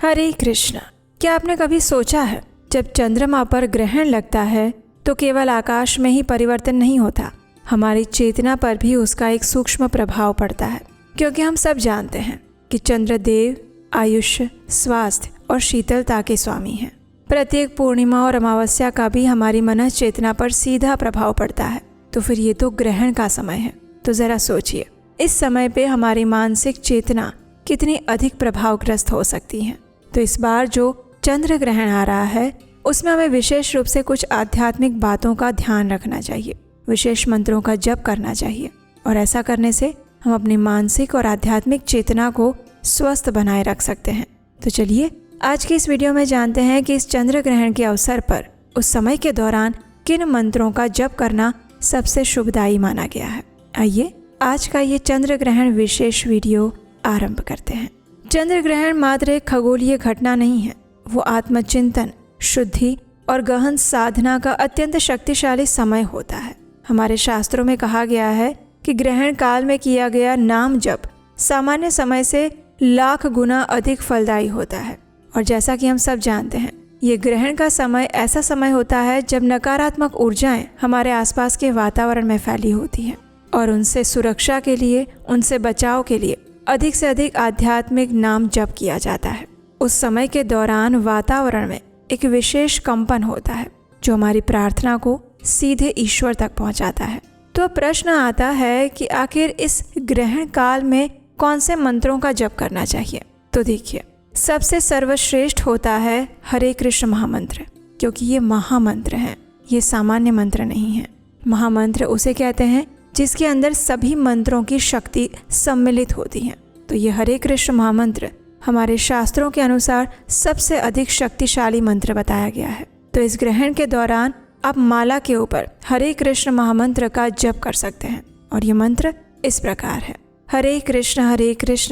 हरे कृष्ण। क्या आपने कभी सोचा है, जब चंद्रमा पर ग्रहण लगता है तो केवल आकाश में ही परिवर्तन नहीं होता, हमारी चेतना पर भी उसका एक सूक्ष्म प्रभाव पड़ता है। क्योंकि हम सब जानते हैं कि चंद्रदेव आयुष्य, स्वास्थ्य और शीतलता के स्वामी हैं। प्रत्येक पूर्णिमा और अमावस्या का भी हमारी मन चेतना पर सीधा प्रभाव पड़ता है। तो फिर ये तो ग्रहण का समय है, तो ज़रा सोचिए इस समय पे हमारी मानसिक चेतना कितनी अधिक प्रभावग्रस्त हो सकती है। तो इस बार जो चंद्र ग्रहण आ रहा है उसमें हमें विशेष रूप से कुछ आध्यात्मिक बातों का ध्यान रखना चाहिए, विशेष मंत्रों का जप करना चाहिए और ऐसा करने से हम अपनी मानसिक और आध्यात्मिक चेतना को स्वस्थ बनाए रख सकते हैं। तो चलिए आज की इस वीडियो में जानते हैं कि इस चंद्र ग्रहण के अवसर पर उस समय के दौरान किन मंत्रों का जप करना सबसे शुभदायी माना गया है। आइए आज का ये चंद्र ग्रहण विशेष वीडियो आरंभ करते हैं। चंद्र ग्रहण मात्र एक खगोलीय घटना नहीं है, वो आत्मचिंतन, शुद्धि और गहन साधना का अत्यंत शक्तिशाली समय होता है। हमारे शास्त्रों में कहा गया है कि ग्रहण काल में किया गया नाम जप सामान्य समय से लाख गुना अधिक फलदायी होता है। और जैसा कि हम सब जानते हैं, ये ग्रहण का समय ऐसा समय होता है जब नकारात्मक ऊर्जाएं हमारे आसपास के वातावरण में फैली होती हैं और उनसे सुरक्षा के लिए, उनसे बचाव के लिए अधिक से अधिक आध्यात्मिक नाम जप किया जाता है। उस समय के दौरान वातावरण में एक विशेष कंपन होता है जो हमारी प्रार्थना को सीधे ईश्वर तक पहुंचाता है। तो प्रश्न आता है कि आखिर इस ग्रहण काल में कौन से मंत्रों का जप करना चाहिए। तो देखिए, सबसे सर्वश्रेष्ठ होता है हरे कृष्ण महामंत्र, क्योंकि ये महामंत्र हैं, ये सामान्य मंत्र नहीं है। महामंत्र उसे कहते हैं जिसके अंदर सभी मंत्रों की शक्ति सम्मिलित होती है। तो ये हरे कृष्ण महामंत्र हमारे शास्त्रों के अनुसार सबसे अधिक शक्तिशाली मंत्र बताया गया है। तो इस ग्रहण के दौरान आप माला के ऊपर हरे कृष्ण महामंत्र का जप कर सकते हैं और ये मंत्र इस प्रकार है: हरे कृष्ण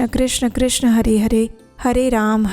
कृष्ण कृष्ण हरे हरे, हरे राम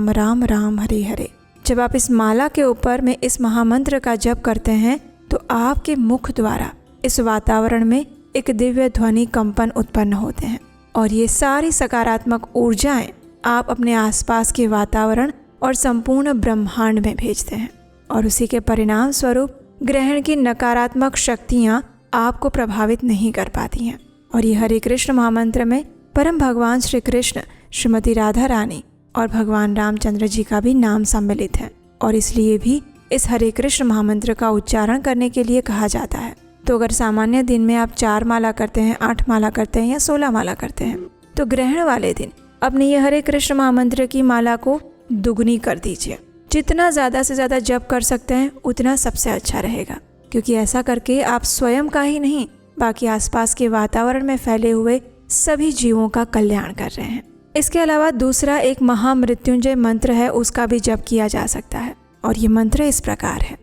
राम राम हरे हरे। जब आप इस माला के ऊपर में इस महामंत्र का जप करते हैं तो आपके मुख द्वारा इस वातावरण में एक दिव्य ध्वनि कंपन उत्पन्न होते हैं और ये सारी सकारात्मक ऊर्जाएं आप अपने आसपास के वातावरण और संपूर्ण ब्रह्मांड में भेजते हैं और उसी के परिणाम स्वरूप ग्रहण की नकारात्मक शक्तियां आपको प्रभावित नहीं कर पाती हैं। और ये हरे कृष्ण महामंत्र में परम भगवान श्री कृष्ण, श्रीमती राधा रानी और भगवान रामचंद्र जी का भी नाम सम्मिलित है और इसलिए भी इस हरे कृष्ण महामंत्र का उच्चारण करने के लिए कहा जाता है। तो अगर सामान्य दिन में आप 4 माला करते हैं, 8 माला करते हैं या 16 माला करते हैं, तो ग्रहण वाले दिन अपने ये हरे कृष्ण महामंत्र की माला को दुगनी कर दीजिए। जितना ज़्यादा से ज़्यादा जप कर सकते हैं उतना सबसे अच्छा रहेगा, क्योंकि ऐसा करके आप स्वयं का ही नहीं बाकी आसपास के वातावरण में फैले हुए सभी जीवों का कल्याण कर रहे हैं। इसके अलावा दूसरा एक महामृत्युंजय मंत्र है, उसका भी जप किया जा सकता है और ये मंत्र इस प्रकार है: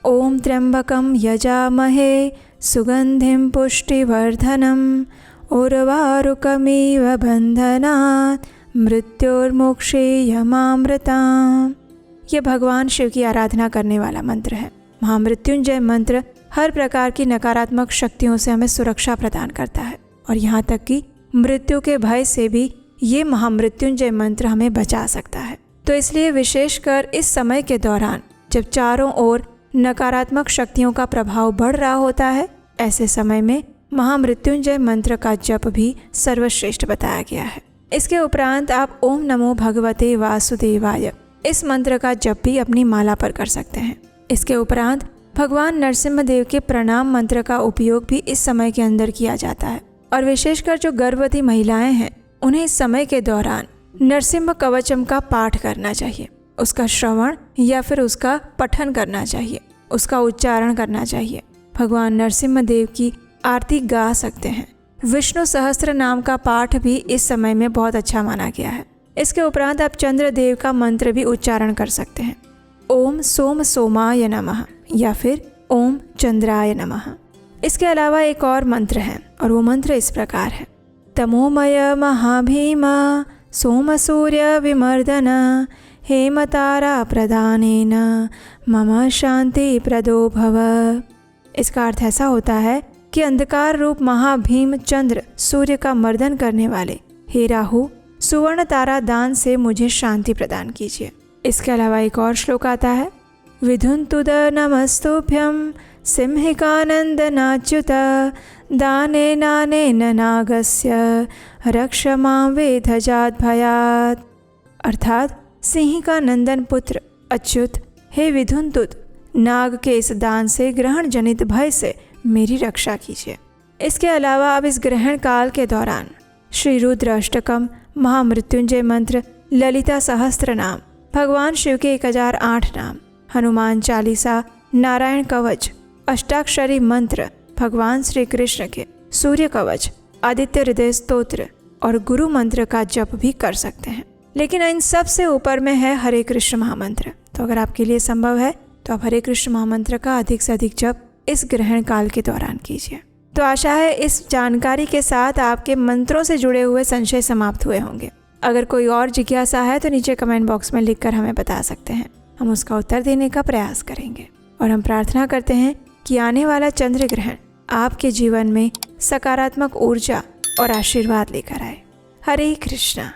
ओम त्र्यंबकम यजामहे सुगंधिम पुष्टिवर्धनम उर्वारुकमिव बंधनात् मृत्युर्मोक्षेयमामृताम्। ये भगवान शिव की आराधना करने वाला मंत्र है। महामृत्युंजय मंत्र हर प्रकार की नकारात्मक शक्तियों से हमें सुरक्षा प्रदान करता है और यहाँ तक कि मृत्यु के भय से भी ये महामृत्युंजय मंत्र हमें बचा सकता है। तो इसलिए विशेषकर इस समय के दौरान जब चारों ओर नकारात्मक शक्तियों का प्रभाव बढ़ रहा होता है, ऐसे समय में महामृत्युंजय मंत्र का जप भी सर्वश्रेष्ठ बताया गया है। इसके उपरांत आप ओम नमो भगवते वासुदेवाय इस मंत्र का जप भी अपनी माला पर कर सकते हैं। इसके उपरांत भगवान नरसिम्हा देव के प्रणाम मंत्र का उपयोग भी इस समय के अंदर किया जाता है और विशेषकर जो गर्भवती महिलाएं हैं उन्हें इस समय के दौरान नरसिम्हा कवचम का पाठ करना चाहिए, उसका श्रवण या फिर उसका पठन करना चाहिए, उसका उच्चारण करना चाहिए। भगवान नरसिम्हा देव की आरती गा सकते हैं। विष्णु सहस्त्र नाम का पाठ भी इस समय में बहुत अच्छा माना गया है। इसके उपरांत आप चंद्रदेव का मंत्र भी उच्चारण कर सकते हैं: ओम सोम सोमाय नमः या फिर ओम चंद्राय नमः। इसके अलावा एक और मंत्र है और वो मंत्र इस प्रकार है: तमोमय महाभीम सोम सूर्य विमर्दन हेमतारा प्रदानेन मम शांति प्रदो भव। इसका अर्थ ऐसा होता है कि अंधकार रूप महाभीम चंद्र सूर्य का मर्दन करने वाले हे राहु, सुवर्ण तारा दान से मुझे शांति प्रदान कीजिए। इसके अलावा एक और श्लोक आता है, विधुन्तुद नमस्तुभ्यं सिंहिकानंदनाच्युत दाने नानेन नागस्य रक्ष मां वेधजात भयात्। अर्थात सिंह का नंदन पुत्र अच्युत, हे विधुन्तुद, नाग के इस दान से ग्रहण जनित भय से मेरी रक्षा कीजिए। इसके अलावा अब इस ग्रहण काल के दौरान श्री रुद्र अष्टकम, महामृत्युंजय मंत्र, ललिता सहस्त्र नाम, भगवान शिव के 1008 नाम, हनुमान चालीसा, नारायण कवच, अष्टाक्षरी मंत्र, भगवान श्री कृष्ण के सूर्य कवच, आदित्य हृदय स्तोत्र और गुरु मंत्र का जप भी कर सकते हैं। लेकिन इन सब से ऊपर में है हरे कृष्ण महामंत्र। तो अगर आपके लिए संभव है तो आप हरे कृष्ण महामंत्र का अधिक से अधिक जप इस ग्रहण काल के दौरान कीजिए। तो आशा है इस जानकारी के साथ आपके मंत्रों से जुड़े हुए संशय समाप्त हुए होंगे। अगर कोई और जिज्ञासा है तो नीचे कमेंट बॉक्स में लिखकर हमें बता सकते हैं, हम उसका उत्तर देने का प्रयास करेंगे। और हम प्रार्थना करते हैं कि आने वाला चंद्र ग्रहण आपके जीवन में सकारात्मक ऊर्जा और आशीर्वाद लेकर आए। हरे कृष्णा।